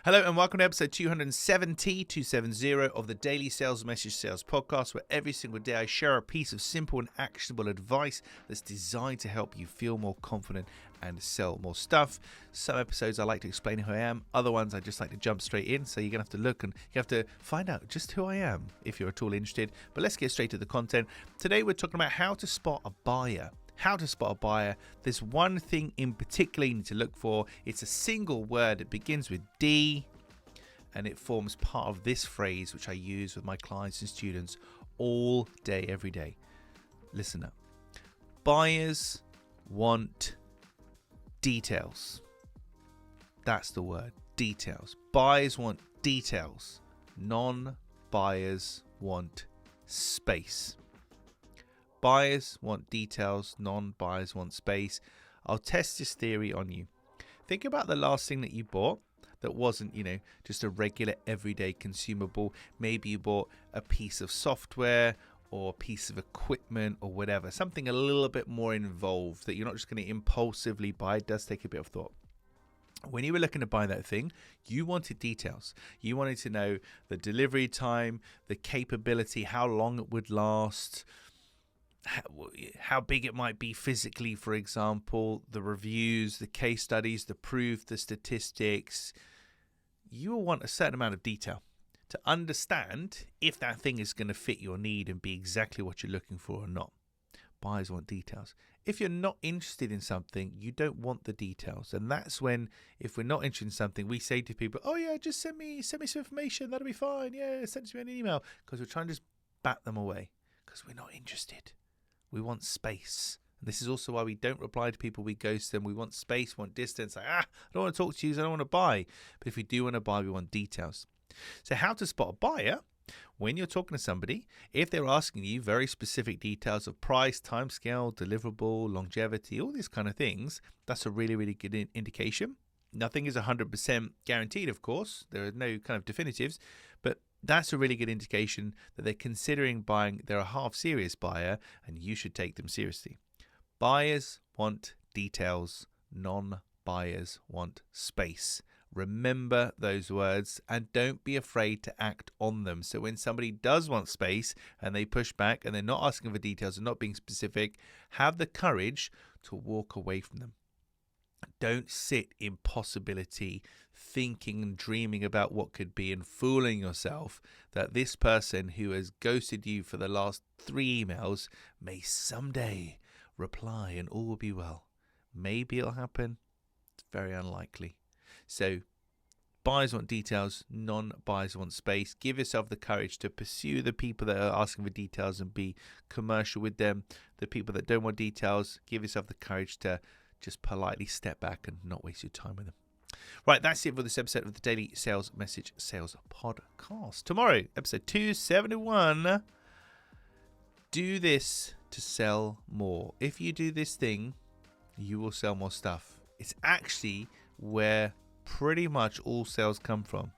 Hello and welcome to episode 270 of the Daily Sales Message Sales Podcast, where every single day I share a piece of simple and actionable advice that's designed to help you feel more confident and sell more stuff. Some episodes I like to explain who I am, other ones I just like to jump straight in, so you're going to have to look and you have to find out just who I am if you're at all interested. But let's get straight to the content. Today we're talking about how to spot a buyer. How to spot a buyer. There's one thing in particular you need to look for. It's a single word. It begins with D, and it forms part of this phrase, which I use with my clients and students all day, every day. Listen up. Buyers want details. That's the word. Details. Buyers want details. Non-buyers want space. Buyers want details, non-buyers want space. I'll test this theory on you. Think about the last thing that you bought that wasn't, just a regular everyday consumable. Maybe you bought a piece of software or a piece of equipment or whatever. Something a little bit more involved that you're not just going to impulsively buy. It does take a bit of thought. When you were looking to buy that thing, you wanted details. You wanted to know the delivery time, the capability, how long it would last, how big it might be physically, for example, the reviews, the case studies, the proof, the statistics. You will want a certain amount of detail to understand if that thing is going to fit your need and be exactly what you're looking for or not. Buyers want details. If you're not interested in something, you don't want the details. And that's when, if we're not interested in something, we say to people, oh yeah, just send me some information. That'll be fine. Yeah, send it to me an email. Because we're trying to just bat them away because we're not interested. We want space. And this is also why we don't reply to people. We ghost them. We want space, want distance. Like, I don't want to talk to you because I don't want to buy. But if we do want to buy, we want details. So how to spot a buyer? When you're talking to somebody, if they're asking you very specific details of price, timescale, deliverable, longevity, all these kind of things, that's a really, really good indication. Nothing is 100% guaranteed, of course. There are no kind of definitives, but that's a really good indication that they're considering buying. They're a half-serious buyer, and you should take them seriously. Buyers want details. Non-buyers want space. Remember those words and don't be afraid to act on them. So when somebody does want space and they push back and they're not asking for details and not being specific, have the courage to walk away from them. Don't sit in possibility, thinking and dreaming about what could be and fooling yourself that this person who has ghosted you for the last 3 emails may someday reply and all will be well. Maybe it'll happen. It's very unlikely. So buyers want details, non-buyers want space. Give yourself the courage to pursue the people that are asking for details and be commercial with them. The people that don't want details, give yourself the courage to just politely step back and not waste your time with them. Right, that's it for this episode of the Daily Sales Message Sales Podcast. Tomorrow, episode 271. Do this to sell more. If you do this thing, you will sell more stuff. It's actually where pretty much all sales come from.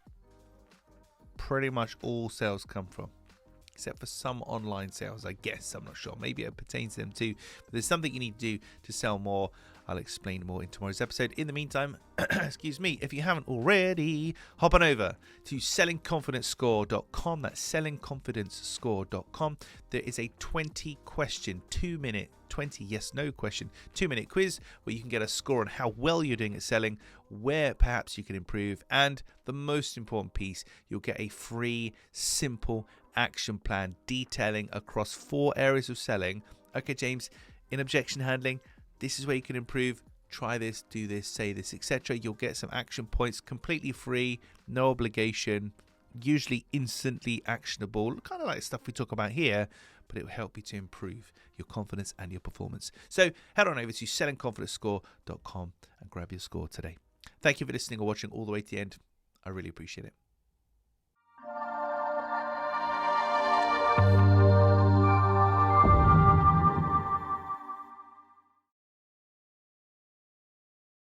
Pretty much all sales come from. Except for some online sales, I guess. I'm not sure. Maybe it pertains to them too. But there's something you need to do to sell more. I'll explain more in tomorrow's episode. In the meantime, excuse me, if you haven't already, hop on over to sellingconfidencescore.com. That's sellingconfidencescore.com. There is a 20-question, 2-minute, 20 yes-no question, 2-minute quiz where you can get a score on how well you're doing at selling, where perhaps you can improve, and the most important piece, you'll get a free, simple action plan detailing across 4 areas of selling. Okay, James, in objection handling, this is where you can improve. Try this, do this, say this, etc. You'll get some action points completely free, no obligation, usually instantly actionable, kind of like stuff we talk about here, but it will help you to improve your confidence and your performance. So head on over to sellingconfidencescore.com and grab your score today. Thank you for listening or watching all the way to the end. I really appreciate it.